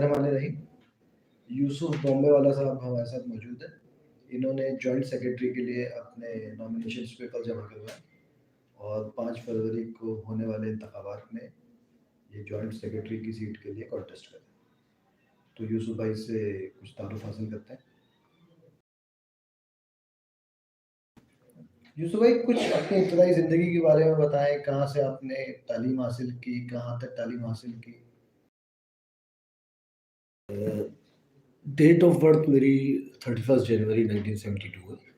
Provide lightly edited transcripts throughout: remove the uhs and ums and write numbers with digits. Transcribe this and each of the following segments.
वाले रही। यूसुफ बॉम्बे वाला साहब हमारे साथ मौजूद है। इन्होंने जॉइंट सेक्रेटरी के लिए अपने नॉमिनेशन पेपर जमा करवाए और 5 फरवरी को होने वाले इंतखाबात में ये जॉइंट सेक्रेटरी की सीट के लिए कॉन्टेस्ट करें। तो यूसुफ भाई से कुछ तारुफ हासिल करते हैं। यूसुफ भाई, कुछ अपनी इब्तदाई ज़िंदगी के बारे में बताएं। कहाँ से आपने तालीम हासिल की, कहाँ तक तालीम हासिल की? डेट ऑफ बर्थ मेरी 31 जनवरी 1972 है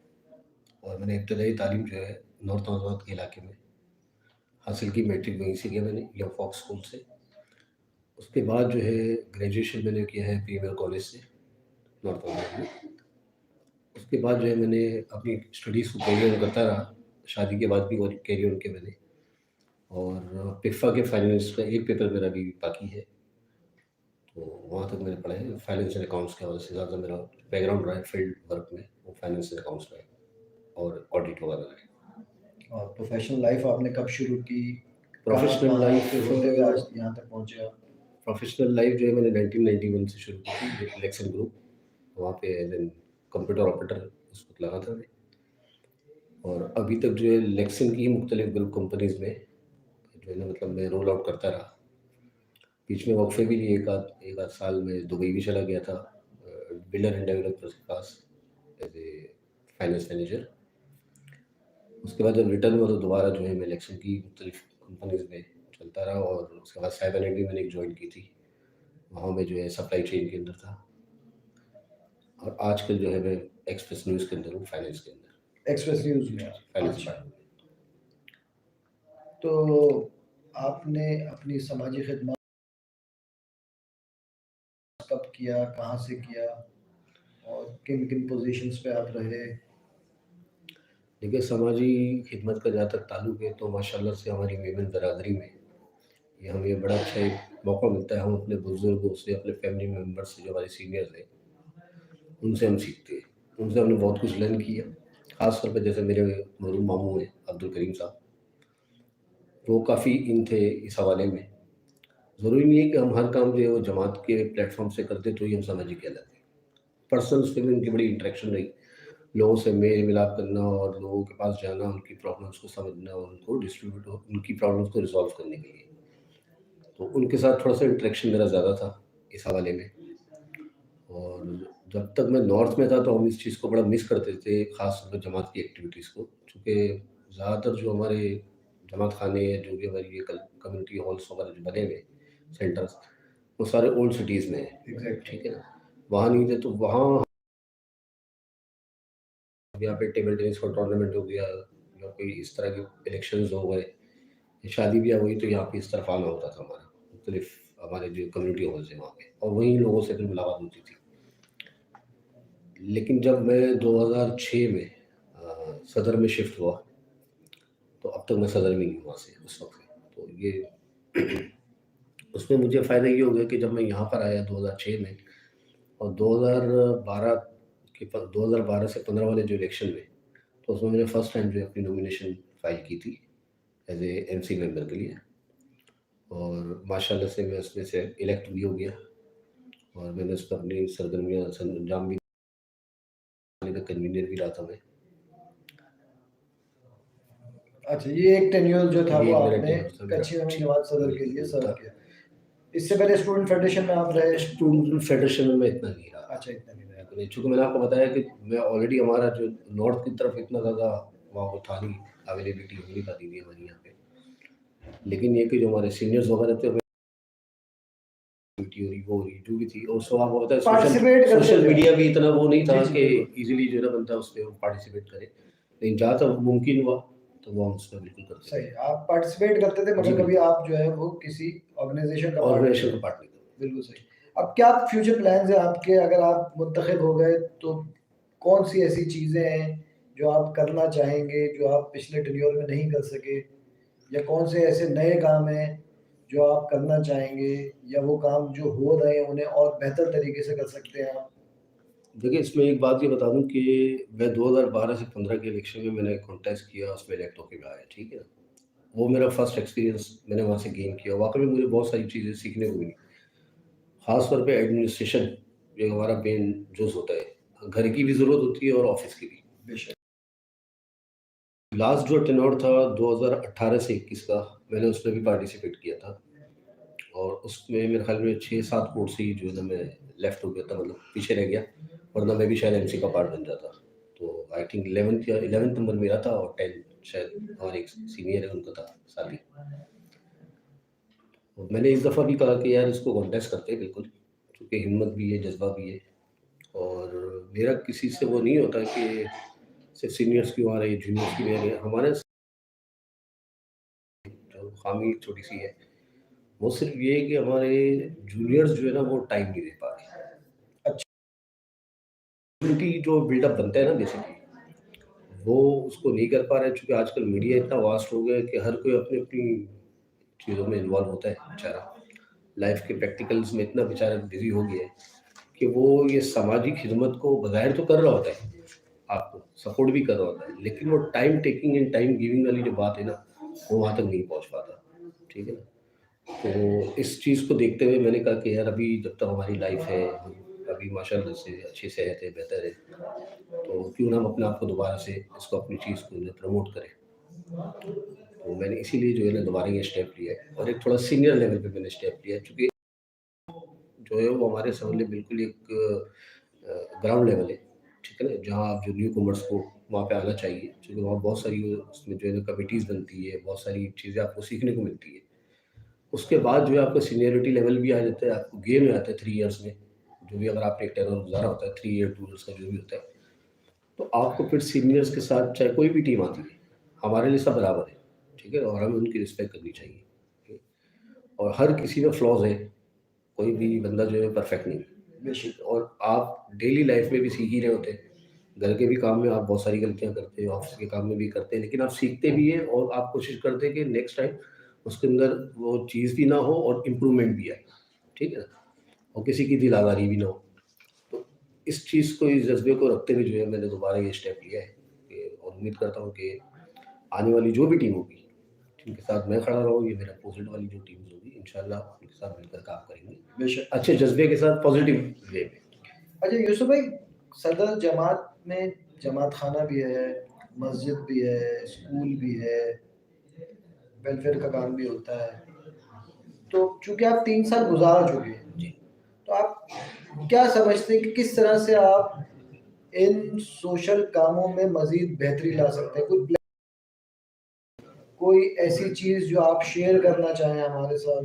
और मैंने इब्तदाई तालीम जो है नॉर्थ औरंगाबाद के इलाके में हासिल की। मैट्रिक वहीं से किया मैंने, यंग फॉक्स स्कूल से। उसके बाद जो है ग्रेजुएशन मैंने किया है प्रीमियर कॉलेज से, नॉर्थ औरंगाबाद में। उसके बाद जो है मैंने अपनी स्टडीज़ को कैरी ऑन करता रहा, शादी के बाद भी और कैरी ऑन किया मैंने। और पिफ़ा के फाइनेंस का एक पेपर मेरा अभी बाकी है, तो वहाँ तक मैंने पढ़ा है। फाइनेंस एंड अकाउंट्स के हवाले से ज़्यादा मेरा बैकग्राउंड रहा है फील्ड वर्क में, वो फाइनेंस एंड अकाउंट्स रहा है और ऑडिट वगैरह रहा है। और प्रोफेशनल लाइफ आपने कब शुरू की? प्रोफेशनल लाइफ से होते हुए आज यहाँ तक पहुँचे आप? प्रोफेशनल लाइफ जो है मैंने 1991 से शुरू की थी, इलेक्शन ग्रुप, वहाँ पे एज एन कंप्यूटर ऑपरेटर उस वक्त लगा था मैं। और अभी तक जो है इलेक्शन की मुख्तलिफ ग्रुप कंपनीज़ में जो है ना, मतलब मैं रोल आउट करता रहा। बीच में वक्फे भी लिए, एक आध साल में दुबई भी चला गया था बिल्डर एंड डेवलपर के पास एज ए फाइनेंस मैनेजर। उसके बाद जब रिटर्न हुआ तो दोबारा जो है मैं इलेक्शन की मुख्तलिफ कंपनीज़ में चलता रहा। और उसके बाद साइबरनेट भी मैंने एक ज्वाइन की थी, वहाँ मैं जो है सप्लाई चेन के अंदर था। और आजकल जो है मैं एक्सप्रेस न्यूज़ के अंदर हूँ, फाइनेंस के अंदर। एक्सप्रेस न्यूज़ में फाइनेंस अच्छा। डिपार्टमेंट। तो आपने अपनी समाजी खिदमत कब किया, कहाँ से किया और किन किन पोजीशंस पे आप रहे? देखिए, समाजी खिदमत का जहाँ तक ताल्लुक़ है तो माशाल्लाह से हमारी मेमन बरादरी में ये हमें बड़ा अच्छा एक मौका मिलता है। हम अपने बुज़ुर्गों से, अपने फैमिली मेम्बर्स से, जो हमारे सीनियर्स हैं, उनसे हम सीखते हैं। उनसे हमने बहुत कुछ लर्न किया। ख़ास तौर पे जैसे मेरे मरहूम मामू हैं अब्दुल करीम साहब, वो काफ़ी इन थे इस हवाले में। ज़रूरी नहीं है कि हम हर काम जो है वो जमात के प्लेटफ़ॉर्म से करते तो ही हम समाजी कहलाते हैं। पर्सनल उसमें भी उनकी बड़ी इंटरेक्शन रही। लोगों से मेल मिलाप करना और लोगों के पास जाना, उनकी प्रॉब्लम्स को समझना और उनको उनकी प्रॉब्लम्स को रिज़ॉल्व करने के लिए। तो उनके साथ थोड़ा-सा इंटरेक्शन मेरा ज़्यादा था इस हवाले में। और जब तक मैं नॉर्थ में था तो हम इस चीज़ को बड़ा मिस करते थे, ख़ास तौर पे जमात की एक्टिविटीज़ को। चूँकि ज़्यादातर जो हमारे जमात खाने या जो भी हमारी ये कम्युनिटी हॉल्स वगैरह जो बने हुए हैं, सेंटर्स, वो सारे ओल्ड सिटीज़ में हैं। एग्जैक्टली। ठीक है ना? वहाँ नहीं थे तो वहाँ यहाँ पे टेबल टेनिस का टूर्नामेंट हो गया या कोई इस तरह के इलेक्शंस हो गए, शादी ब्याह हुई तो यहाँ पे इस तरफ आना होता था हमारा, मुख्तलिफ हमारे जो कम्युनिटी हॉल्स हैं वहाँ पे, और वहीं लोगों से फिर मुलाकात होती थी। लेकिन जब मैं 2006 में सदर में शिफ्ट हुआ तो अब तक मैं सदर में नहीं हूँ वहाँ से उस वक्त से। तो ये उसमें मुझे फ़ायदा ये हो गया कि जब मैं यहाँ पर आया 2006 में और 2012 2012 से 15 वाले जो इलेक्शन में, तो उसमें मैंने फर्स्ट टाइम जो है अपनी नॉमिनेशन फाइल की थी एज ए एमसी मेंबर के लिए। और माशाल्लाह से मैं उसमें से इलेक्ट भी हो गया और मैंने उस पर अपनी सरगर्मियाँ अंजाम भी का कन्वीनर भी रहा था मैं। अच्छा, ये एक टेन्योर जो था वो ये मेरा आपने टेन्योर था मेरा। कच्ची नमी जमात सदर के लिए सर्व था। किया। इससे पहले स्टूडेंट फेडरेशन में आप रहे? स्टूडेंट फेडरेशन में मैं इतना नहीं रहा। अच्छा, इतना नहीं रहे। नहीं, चूँकि मैंने आपको बताया कि मैं ऑलरेडी हमारा जो नॉर्थ की तरफ इतना ज़्यादा वहाँ वो था नहीं, अवेलेबिलिटी हो नहीं पाती थी हमारी यहाँ पे। लेकिन ये कि जो हमारे सीनियर्स वगैरह थे, ड्यूटी हो रही, वो हो रही, जो भी थी, और उसको आपको पता है पार्टिसिपेट करते सोशल थे। मीडिया भी इतना वो नहीं था जी, जी, कि बिल्कुल। ईज़िली जो है ना बंदा उसपे पार्टिसिपेट करे। लेकिन जहाँ तक मुमकिन हुआ तो वो हम उसमें बिल्कुल करते थे। सही, आप पार्टिसिपेट करते थे जी, मगर कभी बिल्कुल। आप जो है वो किसी ऑर्गेनाइजेशन का पार्ट नहीं ऑर्गेनाइजेशन थे। का पार्ट नहीं था। बिल्कुल सही। अब क्या फ्यूचर प्लान्स हैं आपके? अगर आप मुंतखब हो गए तो कौन सी ऐसी चीज़ें हैं जो आप करना चाहेंगे, जो आप पिछले टेन्योर में नहीं कर सके? या कौन से ऐसे नए काम हैं जो आप करना चाहेंगे, या वो काम जो हो रहे हैं उन्हें और बेहतर तरीके से कर सकते हैं आप? देखिए, इसमें एक बात ये बता दूँ कि मैं 2012 से 15 के इलेक्शन में मैंने कॉन्टेस्ट किया, उसमें इलेक्ट होके मैं आया, ठीक है? वो मेरा फर्स्ट एक्सपीरियंस मैंने वहाँ से गेन किया। वाक़ई में मुझे बहुत सारी चीज़ें सीखने को मिली। ख़ास तौर पे एडमिनिस्ट्रेशन जो हमारा मेन जोश होता है, घर की भी ज़रूरत होती है और ऑफ़िस की भी। बेशक। लास्ट जो टेन्योर था 2018 से 21 का, मैंने उसमें भी पार्टिसिपेट किया था और उसमें मेरे ख़्याल में 6-7 कोर्ट से ही जो है ना मैं लेफ्ट हो गया था, मतलब पीछे रह गया, वरना मैं भी शायद एमसी का पार्ट बन जाता। तो आई थिंक 11th या 11th नंबर मेरा था और 10th शायद हमारे एक सीनियर है उनका था साथी। तो मैंने इस दफ़ा भी कहा कि यार इसको कॉन्टेस्ट करते हैं बिल्कुल, क्योंकि हिम्मत भी है, जज़्बा भी है और मेरा किसी से वो नहीं होता कि सिर्फ़ सीनियर्स क्यों आ रहे हैं, जूनियर्स क्यों नहीं आ रहे हैं। हमारे जो ख़ामी छोटी-सी है, वो सिर्फ़ ये है कि हमारे जूनियर्स जो है ना वो टाइम नहीं दे पा रहे। अच्छा। उनकी जो बिल्डअप बनता है ना बेसिकली, वो उसको नहीं कर पा रहे चूँकि आजकल मीडिया इतना वास्ट हो गया है कि हर कोई अपनी-अपनी चीज़ों में इन्वॉल्व होता है बेचारा। लाइफ़ के प्रैक्टिकल्स में इतना बेचारा बिज़ी हो गया है कि वो ये सामाजिक खिदमत को बज़ाहिर तो कर रहा होता है, आपको सपोर्ट भी कर रहा होता है, लेकिन वो time taking and time giving वाली जो बात है ना, वो वहाँ तक नहीं पहुँच पाता। ठीक है ना? तो इस चीज़ को देखते हुए मैंने कहा कि यार अभी जब तक हमारी लाइफ़ है, अभी माशाल्लाह से अच्छी सेहत है, बेहतर है, तो क्यों ना हम अपने आप को दोबारा से इसको अपनी चीज़ को जो है प्रमोट करें। तो मैंने इसीलिए जो है ना दोबारा ये स्टेप लिया है और एक थोड़ा सीनियर लेवल पे मैंने स्टेप लिया है चूँकि जो है वो हमारे सामने बिल्कुल एक ग्राउंड लेवल है, ठीक है ना? जहाँ आप जो न्यू कमर्स को वहाँ पे आना चाहिए, क्योंकि वहाँ बहुत सारी उसमें जो है ना कमिटीज़ बनती है, बहुत सारी चीज़ें आपको सीखने को मिलती है। उसके बाद जो है आपका सीनियरिटी लेवल भी आ जाता है, आपको गेन हो जाता है 3 इयर्स में, जो भी अगर आपने एक टेन्योर गुज़ारा होता है 3 ईयर, 2 इयर्स का जो भी होता है, तो आपको फिर सीनियर्स के साथ चाहे कोई भी टीम आती है, हमारे लिए सब बराबर है, ठीक है? और हमें उनकी रिस्पेक्ट करनी चाहिए, ठीक? और हर किसी में फ्लॉज़ है, कोई भी बंदा जो है परफेक्ट नहीं है। बेशक। और आप डेली लाइफ में भी सीख ही रहे होते हैं। घर के भी काम में आप बहुत सारी गलतियाँ करते हो, ऑफ़िस के काम में भी करते हैं, लेकिन आप सीखते भी हैं और आप कोशिश करते हैं कि नेक्स्ट टाइम उसके अंदर वो चीज़ भी ना हो और इम्प्रूवमेंट भी आए, ठीक है ना? और किसी की दिल आज़ारी भी ना हो। तो इस चीज़ को, इस जज़्बे को रखते हुए जो है मैंने दोबारा ये स्टेप लिया है कि और उम्मीद करता हूँ कि आने वाली जो भी टीम होगी, जिनके साथ मैं खड़ा रहूँ, ये मेरे अपोज़िट वाली जो टीम्स होगी, इंशाल्लाह उनके साथ मिलकर काम करेंगे। बेशक। अच्छे जज़्बे के साथ पॉज़िटिव वे में। अच्छा यूसुफ भाई, सदर जमात में जमात खाना भी है, मस्जिद भी है, स्कूल भी है, वेलफेयर का काम भी होता है। तो चूँकि आप 3 साल गुज़ार चुके हैं, जी। तो आप क्या समझते हैं कि किस तरह से आप इन सोशल कामों में मज़ीद बेहतरी ला सकते हैं? कोई ऐसी चीज़ जो आप शेयर करना चाहें हमारे साथ?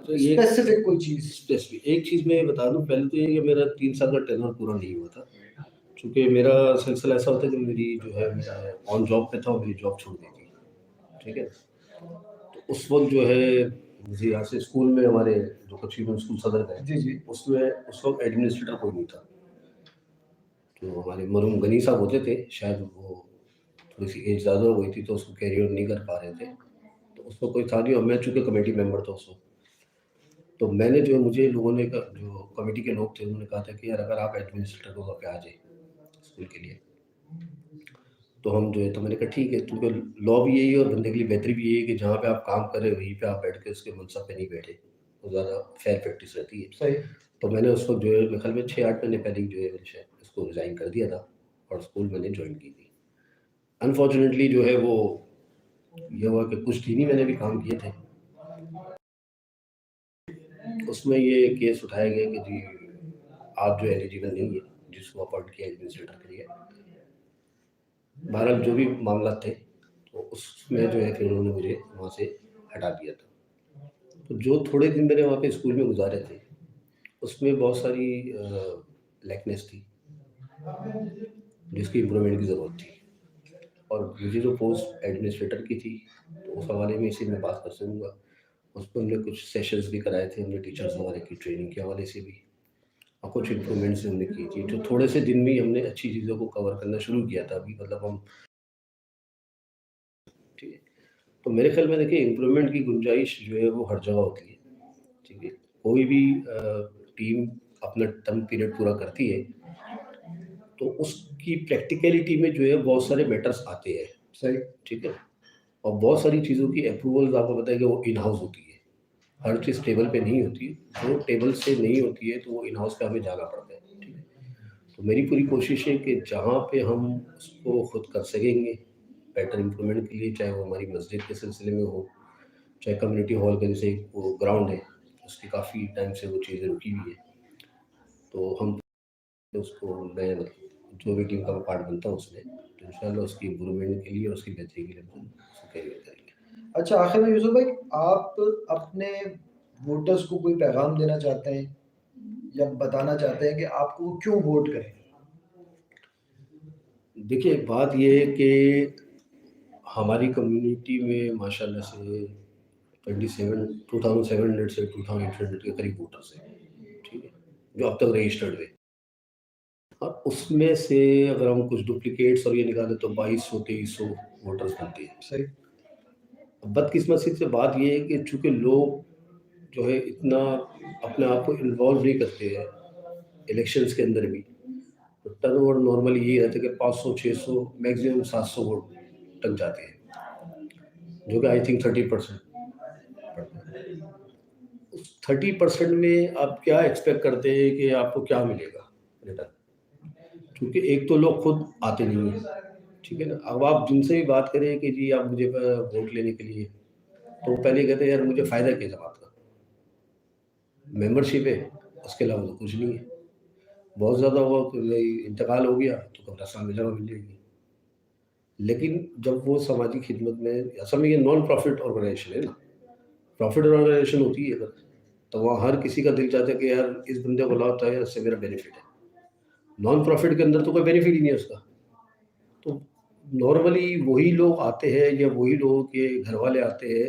तो ये स्पेसिफ़िक कोई चीज़? स्पेसिफ़िक एक चीज़ मैं बता दूँ, पहले तो ये कि मेरा 3 साल का टेन्योर पूरा नहीं हुआ था। चूँकि मेरा सिलसिला ऐसा होता है कि मेरी जो है मैं ऑन जॉब पे था और मेरी जॉब छूट गई थी, ठीक है? तो उस वक़्त जो है मुझे यहाँ से स्कूल में हमारे जो कच्ची स्कूल सदर का है, जी, जी। उसमें उस वक़्त एडमिनिस्ट्रेटर कोई नहीं था। तो हमारे मरहूम गनी साहब होते थे, शायद वो थोड़ी-सी एज ज़्यादा हो गई थी तो उसको कैरी ऑन नहीं कर पा रहे थे। तो उस वक़्त कोई था नहीं और मैं चूँकि कमेटी मेंबर था उस वक़्त। तो मैंने जो है, मुझे लोगों ने जो कमेटी के लोग थे उन्होंने कहा था कि यार अगर आप एडमिनिस्ट्रेटर के तौर पे आ जाइए स्कूल के लिए, तो हम जो है, तो मैंने कहा ठीक है, क्योंकि लॉ भी यही है और बंदे के लिए बेहतरी भी यही है कि जहाँ पे आप काम कर रहे हो वहीं पे आप बैठ के उसके मनसब पे नहीं बैठे, तो ज़्यादा फेयर प्रैक्टिस रहती है। सही। तो मैंने उस वक़्त जो है मेरे ख़्याल में 6-8 महीने पहले ही जो है मैंने शायद इसको रिज़ाइन कर दिया था और स्कूल मैंने जॉइन की थी। अनफॉर्चुनेटली जो है वो ये हुआ कि कुछ दिन ही मैंने भी काम किए थे। उसमें ये केस उठाया गया कि जी आप जो एलिजिबल नहीं है, जिसको अपॉइंट किया एडमिनिस्ट्रेटर के लिए। बहरहाल जो भी मामला थे, तो उसमें जो है फिर उन्होंने मुझे वहाँ से हटा दिया था। तो जो थोड़े दिन मैंने वहाँ पे स्कूल में गुज़ारे थे, उसमें बहुत सारी लैकनेस थी, जिसकी इम्प्रूवमेंट की ज़रूरत थी। और मुझे जो पोस्ट एडमिनिस्ट्रेटर की थी, तो उस हवाले में इसी में बात कर सकूँगा। उसपे हमने कुछ सेशंस भी कराए थे, हमने टीचर्स हमारे की ट्रेनिंग के हवाले से भी और कुछ इम्प्रूवमेंट्स हमने की थी, जो थोड़े से दिन में ही हमने अच्छी चीज़ों को कवर करना शुरू किया था अभी, मतलब हम ठीक है। तो मेरे ख़्याल में देखिए इम्प्रूवमेंट की गुंजाइश जो है वो हर जगह होती है, ठीक है। कोई भी टीम अपना टर्म पीरियड पूरा करती है, तो उसकी प्रैक्टिकलिटी में जो है बहुत सारे मैटर्स आते हैं, सही। ठीक है। और बहुत सारी चीज़ों की अप्रूवल्स आपको पता है कि वो इन हाउस होती है। हर चीज़ टेबल पे नहीं होती है, जो टेबल से नहीं होती है तो वो इन हाउस पे हमें जाना पड़ता है, ठीक है। तो मेरी पूरी कोशिश है कि जहाँ पे हम उसको खुद कर सकेंगे बेटर इम्प्रूवमेंट के लिए, चाहे वो हमारी मस्जिद के सिलसिले में हो, चाहे कम्युनिटी हॉल का जैसे वो ग्राउंड है, उसकी काफ़ी टाइम से वो चीज़ें रुकी हुई है, तो हम उसको मैं मतलब जो भी टीम का मैं पार्ट बनता हूँ उसमें, तो इंशाल्लाह उसकी इम्प्रूवमेंट के लिए और उसकी बेहतरी के लिए हम उसको कैरियर करेंगे। अच्छा, आखिर में यूसुफ भाई, आप अपने वोटर्स को कोई पैगाम देना चाहते हैं या बताना चाहते हैं कि आपको वो क्यों वोट करें? देखिए, बात ये है कि हमारी कम्युनिटी में माशाल्लाह से 2700 से 2800 के करीब वोटर्स हैं, ठीक है? जो अब तक रजिस्टर्ड हैं। और उसमें से अगर हम कुछ डुप्लिकेट्स और ये निकालें तो 2200-2300 वोटर्स बनते हैं। सही। अब बदकिस्मती से बात ये है कि चूँकि लोग जो है इतना अपने आप को इन्वॉल्व नहीं करते हैं इलेक्शंस के अंदर भी, तो टर्नओवर नॉर्मली यही रहता है कि 500-600 मैक्सिमम 700 वोट तक जाते हैं, जो कि आई थिंक 30% पड़ता है। उस 30% में आप क्या एक्सपेक्ट करते हैं कि आपको क्या मिलेगा रिटर्न? क्योंकि एक तो लोग खुद आते नहीं हैं, ठीक है ना? अब आप जिनसे भी बात करें कि जी आप मुझे वोट लेने के लिए, तो वो पहले कहते हैं यार मुझे फ़ायदा क्या जमात का? मेंबरशिप है, उसके अलावा तो कुछ नहीं है। बहुत ज़्यादा हुआ कि भई इंतकाल हो गया तो कब्रिस्तान में जगह मिल जाएगी। लेकिन जब वो समाजी खिदमत में असल में ये नॉन प्रॉफ़िट ऑर्गनाइज़ेशन है ना, प्रॉफ़िट ऑर्गनाइज़ेशन होती है अगर, तो वहाँ हर किसी का दिल चाहता है कि यार इस बंदे को लाओ तो यार इससे मेरा बेनिफिट है। नॉन प्रॉफ़िट के अंदर तो कोई बेनिफिट ही नहीं है उसका। तो नॉर्मली वही लोग आते हैं या वही लोगों के घर वाले आते हैं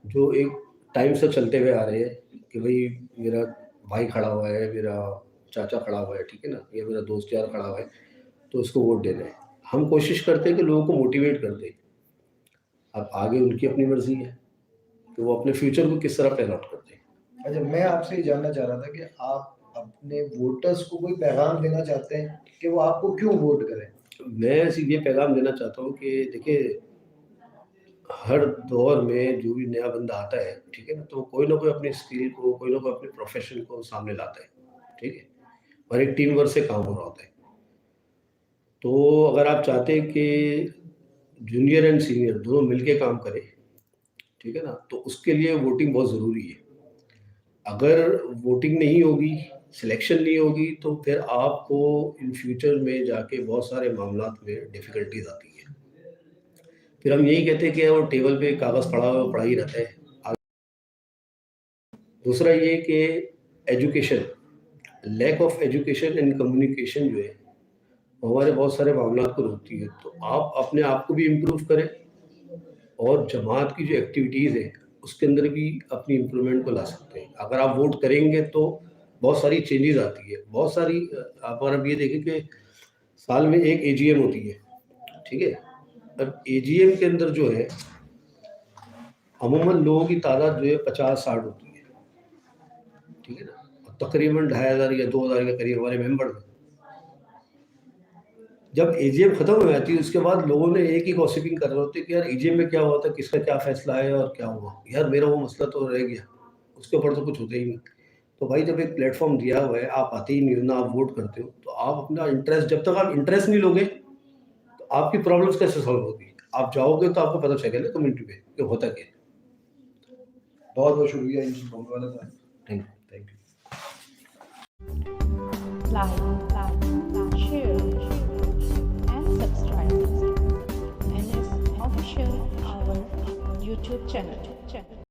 जो एक टाइम से चलते हुए आ रहे हैं कि भाई मेरा भाई खड़ा हुआ है, मेरा चाचा खड़ा हुआ है, ठीक है ना? या मेरा दोस्त यार खड़ा हुआ है, तो उसको वोट देना है। हम कोशिश करते हैं कि लोगों को मोटिवेट कर दें। अब आगे उनकी अपनी मर्ज़ी है कि वो अपने फ्यूचर को किस तरह प्लान आउट करते हैं। अच्छा, मैं आपसे ये जानना चाह रहा था कि आप अपने वोटर्स को कोई पैगाम देना चाहते हैं कि वो आपको क्यों वोट करें? मैं सिर्फ़ ये पैगाम देना चाहता हूँ कि देखिए, हर दौर में जो भी नया बंदा आता है, ठीक है ना? तो कोई ना कोई अपनी स्किल को, कोई ना कोई अपने प्रोफ़ेशन को सामने लाता है, ठीक है? और एक टीम वर्क से काम हो रहा होता है। तो अगर आप चाहते हैं कि जूनियर एंड सीनियर दोनों मिलके काम करें, ठीक है ना? तो उसके लिए वोटिंग बहुत ज़रूरी है। अगर वोटिंग नहीं होगी, सिलेक्शन नहीं होगी, तो फिर आपको इन फ्यूचर में जाके बहुत सारे मामलात में डिफ़िकल्टीज़ आती हैं। फिर हम यही कहते हैं कि वो टेबल पे कागज़ पड़ा हुआ पड़ा ही रहता है। दूसरा ये कि education, lack of education and communication जो है, वो हमारे बहुत सारे मामलात को रोकती है। तो आप अपने आप को भी इम्प्रूव करें और जमात की जो एक्टिविटीज़ है, उसके अंदर भी अपनी इम्प्रूवमेंट को ला सकते हैं। अगर आप वोट करेंगे तो बहुत सारी चेंजेज़ आती है। बहुत सारी आप अगर अब ये देखें कि साल में एक एजीएम होती है, ठीक है? अब एजीएम के अंदर जो है, अमूमन लोगों की तादाद जो है 50-60 होती है, ठीक है ना? और तकरीबन 2500 या 2000 के करीब हमारे मेंबर हैं। जब एजीएम खत्म हो जाती है उसके बाद लोगों ने एक ही गॉसिपिंग कर रहे होते हैं कि यार एजीएम में क्या हुआ था, किसका क्या फैसला है और क्या हुआ? यार मेरा वो मसला तो रह गया, उसके ऊपर तो कुछ होता ही नहीं। तो भाई जब एक प्लेटफ़ॉर्म दिया हुआ है, आप आते ही नहीं हो, ना आप वोट करते हो, तो आप अपना इंटरेस्ट जब तक आप इंटरेस्ट नहीं लोगे, तो आपकी प्रॉब्लम्स कैसे सॉल्व होगी? आप जाओगे तो आपको पता चलेगा ना कम्युनिटी में कि होता क्या है। बहुत-बहुत शुक्रिया यूसुफ बम्बे वाला साहब। Thank you, thank you. Like, share, and subscribe. NS Official, our YouTube channel.